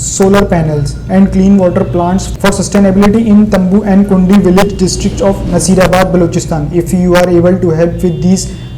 solar panels and clean water plants for sustainability in Tambu and Kundi village district of Nasirabad, Balochistan. If you are able to help with these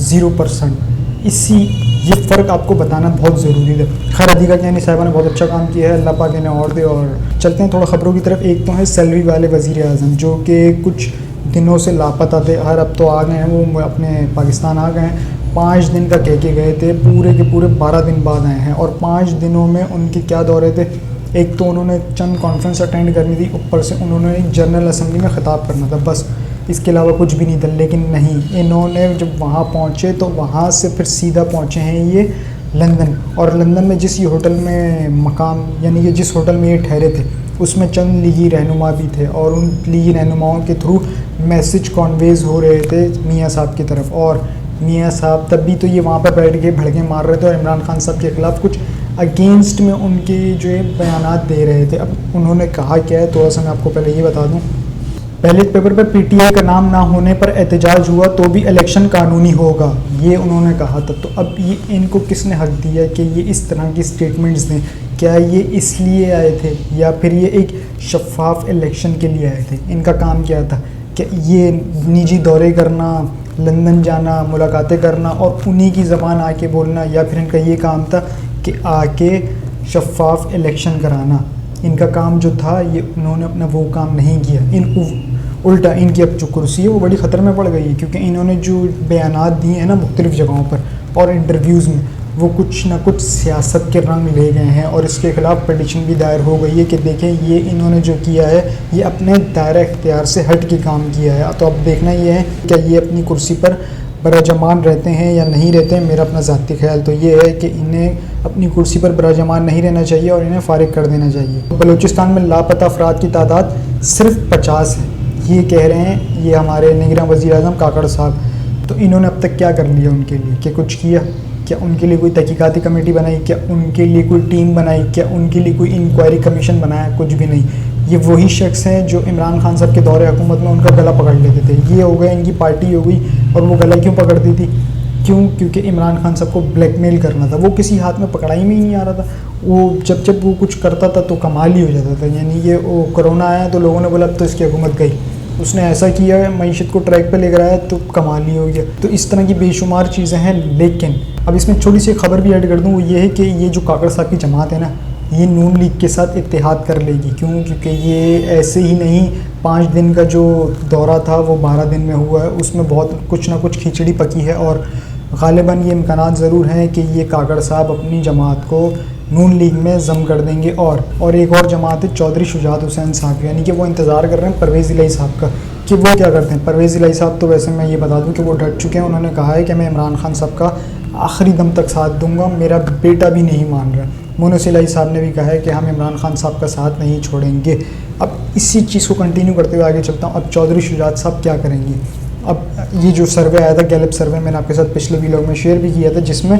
0%। یہ فرق آپ کو بتانا بہت ضروری ہے. خیر عدیقہ کیانی صاحبہ نے بہت اچھا کام کیا ہے, اللہ پاک انہیں اور دے. اور چلتے ہیں تھوڑا خبروں کی طرف. ایک تو ہے سیلری والے وزیر اعظم جو کہ کچھ دنوں سے لاپتہ تھے. اب تو آ گئے ہیں, وہ اپنے پاکستان آ گئے ہیں. 5 دن کا کہہ کے گئے تھے, پورے کے پورے 12 دن بعد آئے ہیں. اور 5 دنوں میں ان کے کیا دورے تھے؟ ایک تو انہوں نے چند کانفرنس اٹینڈ کرنی تھی, اوپر سے انہوں نے ایک جنرل اسمبلی میں خطاب کرنا تھا, بس اس کے علاوہ کچھ بھی نہیں تھا. لیکن نہیں, انہوں نے جب وہاں پہنچے تو وہاں سے پھر سیدھا پہنچے ہیں یہ لندن. اور لندن میں جس یہ ہوٹل میں مقام, یعنی کہ جس ہوٹل میں یہ ٹھہرے تھے, اس میں چند لیگی رہنما بھی تھے. اور ان لیگی رہنماؤں کے تھرو میسج کانویز ہو رہے تھے میاں صاحب کی طرف. اور میاں صاحب تب بھی تو یہ وہاں پہ بیٹھ کے بھڑکے مار رہے تھے اور عمران خان صاحب کے خلاف کچھ اگینسٹ میں ان کے جو بیانات دے رہے تھے. اب انہوں نے کہا کیا ہے, تھوڑا سا میں آپ کو پہلے یہ بتا دوں. پہلے paper per P T I کا نام نہ ہونے پر احتجاج ہوا تو بھی الیکشن قانونی ہوگا, یہ انہوں نے کہا تھا. تو اب یہ ان کو کس نے حق دیا کہ یہ اس طرح کی سٹیٹمنٹس دیں؟ کیا یہ اس لیے آئے تھے یا پھر یہ ایک شفاف الیکشن کے لیے آئے تھے؟ ان کا کام کیا تھا کہ یہ نجی دورے کرنا, لندن جانا, ملاقاتیں کرنا اور انہی کی زبان آ کے بولنا, یا پھر ان کا یہ کام تھا کہ آ کے شفاف الیکشن کرانا؟ ان کا کام جو تھا, یہ انہوں نے اپنا وہ کام نہیں کیا. الٹا ان کی اب جو کرسی ہے وہ بڑی خطر میں پڑ گئی ہے, کیونکہ انہوں نے جو بیانات دیے ہیں نا مختلف جگہوں پر اور انٹرویوز میں, وہ کچھ نہ کچھ سیاست کے رنگ لے گئے ہیں. اور اس کے خلاف پٹیشن بھی دائر ہو گئی ہے کہ دیکھیں یہ انہوں نے جو کیا ہے یہ اپنے دائرہ اختیار سے ہٹ کے کام کیا ہے. تو اب دیکھنا یہ ہے کہ یہ اپنی کرسی پر براجمان رہتے ہیں یا نہیں رہتے ہیں. میرا اپنا ذاتی خیال تو یہ ہے کہ انہیں اپنی کرسی پر براجمان نہیں رہنا چاہیے اور انہیں فارغ کر دینا چاہیے. بلوچستان میں لاپتہ افراد کی تعداد صرف 50 ہے, یہ کہہ رہے ہیں یہ ہمارے نگراں وزیر اعظم کاکڑ صاحب. تو انہوں نے اب تک کیا کر لیا ان کے لیے؟ کہ کچھ کیا؟ کیا ان کے لیے کوئی تحقیقاتی کمیٹی بنائی؟ کیا ان کے لیے کوئی ٹیم بنائی؟ کیا ان کے لیے کوئی انکوائری کمیشن بنایا؟ کچھ بھی نہیں. یہ وہی شخص ہیں جو عمران خان صاحب کے دور حکومت میں ان کا گلا پکڑ لیتے تھے. یہ ہو گئے, ان کی پارٹی ہو گئی. اور وہ گلا کیوں پکڑتی تھی؟ کیونکہ عمران خان صاحب کو بلیک میل کرنا تھا. وہ کسی ہاتھ میں پکڑائی میں ہی نہیں آ رہا تھا. وہ جب وہ کچھ کرتا تھا تو کمال ہی ہو جاتا تھا. یعنی یہ کرونا آیا تو لوگوں نے بولا اب تو اس کی حکومت گئی, اس نے ایسا کیا ہے, معیشت کو ٹریک پہ لے کر آیا تو کمال ہی ہو گیا. تو اس طرح کی بے شمار چیزیں ہیں. لیکن اب اس میں چھوٹی سی خبر بھی ایڈ کر دوں, وہ یہ ہے کہ یہ جو کاکڑ صاحب کی جماعت ہے نا, یہ نون لیگ کے ساتھ اتحاد کر لے گی. کیونکہ یہ ایسے ہی نہیں, 5 دن کا جو دورہ تھا وہ 12 دن میں ہوا ہے, اس میں بہت کچھ نہ کچھ کھچڑی پکی ہے. اور غالباً یہ امکانات ضرور ہیں کہ یہ کاکڑ صاحب اپنی جماعت کو نون لیگ میں ضم کر دیں گے. اور ایک اور جماعت ہے چودھری شجاعت حسین صاحب, یعنی کہ وہ انتظار کر رہے ہیں پرویز الہی صاحب کا کہ وہ کیا کرتے ہیں. پرویز الہی صاحب تو ویسے میں یہ بتا دوں کہ وہ ڈٹ چکے ہیں. انہوں نے کہا ہے کہ میں عمران خان صاحب کا آخری دم تک ساتھ دوں گا, میرا بیٹا بھی نہیں مان رہا. مونس الہی صاحب نے بھی کہا ہے کہ ہم عمران خان صاحب کا ساتھ نہیں چھوڑیں گے. اب اسی چیز کو کنٹینیو کرتے ہوئے آگے چلتا ہوں. اب چودھری شجاعت صاحب کیا کریں گے؟ اب یہ جو سروے آیا تھا, گیلپ سروے, میں نے آپ کے ساتھ پچھلے ویلاگ میں شیئر بھی کیا تھا, جس میں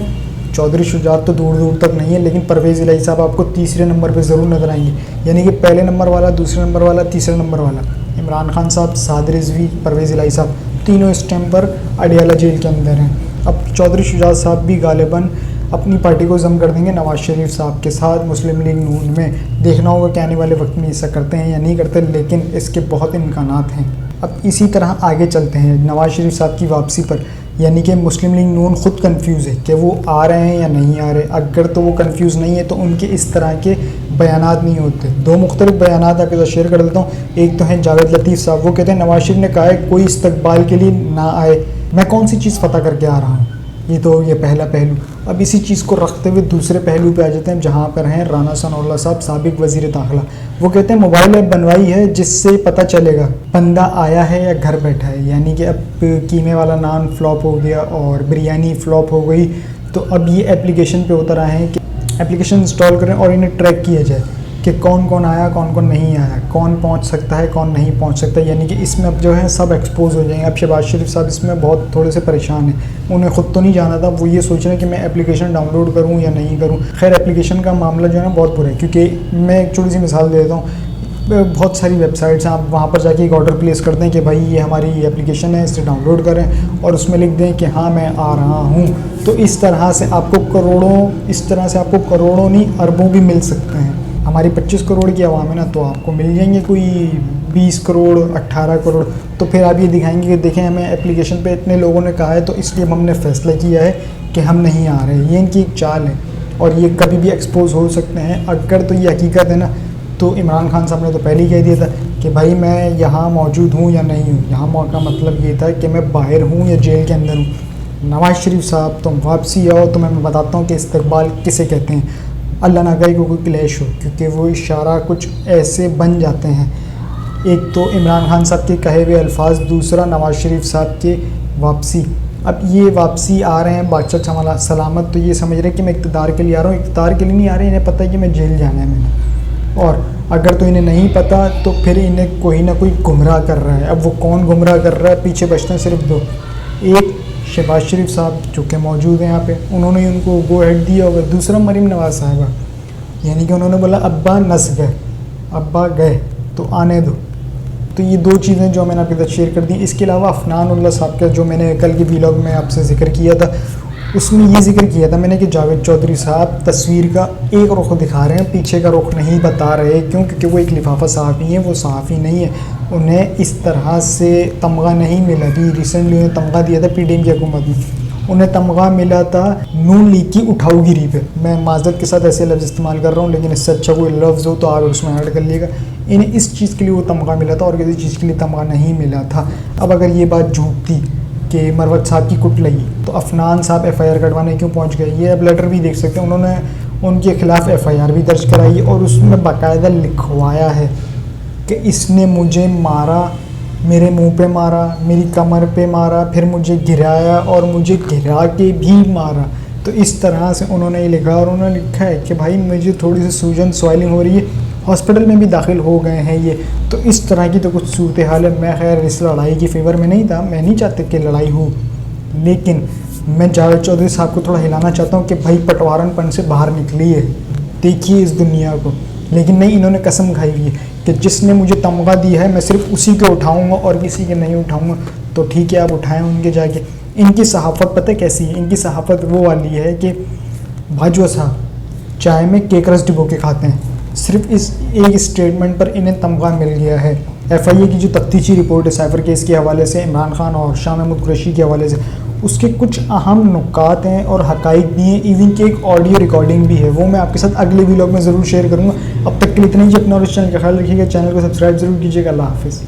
چودھری شجاعت تو دور دور تک نہیں ہے, لیکن پرویز الہی صاحب آپ کو تیسرے نمبر پہ ضرور نظر آئیں گے. یعنی کہ پہلے نمبر والا, دوسرے نمبر والا, تیسرے نمبر والا عمران خان صاحب, سعد رضوی, پرویز الہی صاحب, تینوں اس ٹائم پر اڈیالہ جیل کے اندر ہیں. اب چودھری شجاعت صاحب بھی غالباً اپنی پارٹی کو ضم کر دیں گے نواز شریف صاحب کے ساتھ مسلم لیگ نون میں. دیکھنا ہوگا کہ آنے والے وقت میں ایسا کرتے ہیں یا نہیں کرتے, لیکن اس کے بہت امکانات ہیں. اب اسی طرح آگے چلتے ہیں نواز شریف صاحب کی واپسی پر. یعنی کہ مسلم لیگ نون خود کنفیوز ہے کہ وہ آ رہے ہیں یا نہیں آ رہے. اگر تو وہ کنفیوز نہیں ہے تو ان کے اس طرح کے بیانات نہیں ہوتے. 2 مختلف بیانات آپ کے ساتھ شیئر کر دیتا ہوں. ایک تو ہیں جاوید لطیف صاحب, وہ کہتے ہیں نواز شریف نے کہا ہے کوئی استقبال کے لیے نہ آئے, میں کون سی چیز فتح کر کے آ رہا ہوں. یہ پہلا پہلو. اب اسی چیز کو رکھتے ہوئے دوسرے پہلو پہ آ جاتے ہیں, جہاں پر ہیں رانا ثناء اللہ صاحب, سابق وزیر داخلہ. وہ کہتے ہیں موبائل ایپ بنوائی ہے جس سے پتہ چلے گا بندہ آیا ہے یا گھر بیٹھا ہے. یعنی کہ اب قیمے والا نان فلاپ ہو گیا اور بریانی فلاپ ہو گئی, تو اب یہ اپلیکیشن پہ اتر آئے ہیں کہ اپلیکیشن انسٹال کریں اور انہیں ٹریک کیا جائے کہ کون کون آیا, کون کون نہیں آیا, کون پہنچ سکتا ہے, کون نہیں پہنچ سکتا. یعنی کہ اس میں اب جو ہے سب ایکسپوز ہو جائیں گے. اب شہباز شریف صاحب اس میں بہت تھوڑے سے پریشان ہیں, انہیں خود تو نہیں جانا تھا, وہ یہ سوچ رہے ہیں کہ میں اپلیکیشن ڈاؤن لوڈ کروں یا نہیں کروں. خیر اپلیکیشن کا معاملہ جو ہے نا بہت برا ہے, کیونکہ میں ایک چھوٹی سی مثال دے دیتا ہوں. بہت ساری ویب سائٹس ہیں, آپ وہاں پر جا کے ایک آرڈر پلیس کر دیں کہ بھائی یہ ہماری اپلیکیشن ہے, اسے ڈاؤن لوڈ کریں اور اس میں لکھ دیں کہ ہاں میں آ رہا ہوں. تو اس طرح سے آپ کو کروڑوں نہیں اربوں بھی مل سکتے ہیں. ہماری 25 کروڑ کی عوام ہے نا, تو آپ کو مل جائیں گے کوئی 20 کروڑ 18 کروڑ. تو پھر آپ یہ دکھائیں گے کہ دیکھیں ہمیں اپلیکیشن پہ اتنے لوگوں نے کہا ہے, تو اس لیے ہم نے فیصلہ کیا ہے کہ ہم نہیں آ رہے. یہ ان کی ایک چال ہے اور یہ کبھی بھی ایکسپوز ہو سکتے ہیں. اگر تو یہ حقیقت ہے نا تو عمران خان صاحب نے تو پہلے ہی کہہ دیا تھا کہ بھائی میں یہاں موجود ہوں یا نہیں ہوں. یہاں کا مطلب یہ تھا کہ میں باہر ہوں یا جیل کے اندر ہوں. نواز شریف صاحب تم واپسی آؤ تو میں بتاتا ہوں کہ استقبال کسے کہتے ہیں. اللہ نہ کرے کہ کوئی کلیش ہو، کیونکہ وہ اشارہ کچھ ایسے بن جاتے ہیں. ایک تو عمران خان صاحب کے کہے ہوئے الفاظ، دوسرا نواز شریف صاحب کے واپسی. اب یہ واپسی آ رہے ہیں بادشاہ چمالا سلامت، تو یہ سمجھ رہے ہیں کہ میں اقتدار کے لیے آ رہا ہوں. اقتدار کے لیے نہیں آ رہے، انہیں پتہ ہے کہ میں جیل جانا ہے میں نے. اور اگر تو انہیں نہیں پتہ تو پھر انہیں کوئی نہ کوئی گمراہ کر رہا ہے. اب وہ کون گمراہ کر رہا ہے؟ پیچھے بچتے ہیں صرف دو. ایک شہباز شریف صاحب جو کہ موجود ہیں یہاں پہ، انہوں نے ان کو گو ہیڈ دیا ہوگا. دوسرا مریم نواز صاحبہ، یعنی کہ انہوں نے بولا ابا نس گئے، ابا گئے تو آنے دو. تو یہ دو چیزیں جو میں نے آپ کے ساتھ شیئر کر دی. اس کے علاوہ عفنان اللہ صاحب کا جو میں نے کل کی ویلاگ میں آپ سے ذکر کیا تھا، اس میں یہ ذکر کیا تھا میں نے کہ جاوید چودھری صاحب تصویر کا ایک رخ دکھا رہے ہیں، پیچھے کا رخ نہیں بتا رہے. کیوں؟ کیونکہ وہ ایک لفافہ صحافی ہیں، وہ صحافی نہیں ہے. انہیں اس طرح سے تمغہ نہیں ملا. ابھی ریسنٹلی انہیں تمغہ دیا تھا پی ڈی ایم کی حکومت میں. انہیں تمغہ ملا تھا نون لیگ کی اٹھاؤ گیری پہ. میں معذرت کے ساتھ ایسے لفظ استعمال کر رہا ہوں، لیکن اس سے اچھا کوئی لفظ ہو تو آپ اس میں ایڈ کر لیے گا. انہیں اس چیز کے لیے وہ تمغہ ملا تھا اور کسی چیز کے لیے تمغہ نہیں ملا تھا. اب اگر یہ بات جھوٹ تھی کہ مروت صاحب کی کٹ لگی تو عفنان صاحب ایف آئی آر کٹوانے کیوں پہنچ گئے؟ یہ اب لیٹر بھی دیکھ سکتے ہیں، انہوں نے ان کے خلاف ایف آئی آر بھی درج کرائی اور اس میں باقاعدہ لکھوایا ہے کہ اس نے مجھے مارا، میرے منہ پہ مارا، میری کمر پہ مارا، پھر مجھے گرایا اور مجھے گرا کے بھی مارا. تو اس طرح سے انہوں نے یہ لکھا اور انہوں نے لکھا ہے کہ بھائی مجھے تھوڑی سی سوجن سوائلنگ ہو رہی ہے، ہاسپٹل میں بھی داخل ہو گئے ہیں یہ. تو اس طرح کی تو کچھ صورتحال ہے. میں خیر اس لڑائی کی فیور میں نہیں تھا، میں نہیں چاہتا کہ لڑائی ہو، لیکن میں جاوید چودھری صاحب کو تھوڑا ہلانا چاہتا ہوں کہ بھائی پٹوارن پن سے باہر نکلیے، دیکھیے اس دنیا کو. لیکن نہیں، انہوں نے قسم کھائی ہوئی ہے کہ جس نے مجھے تمغہ دیا ہے میں صرف اسی کو اٹھاؤں گا اور کسی کے نہیں اٹھاؤں گا. تو ٹھیک ہے، آپ اٹھائیں ان کے جا کے. ان کی صحافت پتہ کیسی ہے؟ ان کی صحافت وہ والی ہے کہ باجوہ صاحب چائے میں کیک رس ڈبو کے کھاتے ہیں. صرف اس ایک اسٹیٹمنٹ پر انہیں تمغہ مل گیا ہے. ایف آئی اے کی جو تفتیشی رپورٹ ہے سائفر کیس کے حوالے سے، عمران خان اور شاہ محمود قریشی کے حوالے سے، اس کے کچھ اہم نکات ہیں اور حقائق بھی ہیں. ایون کہ ایک آڈیو ریکارڈنگ بھی ہے، وہ میں آپ کے ساتھ اگلے ویلاگ میں ضرور شیئر کروں گا. اب تک کے لیے اتنا ہی. اپنا اور اس چینل کا خیال رکھیے گا. چینل کو سبسکرائب ضرور کیجیے گا. اللہ حافظ.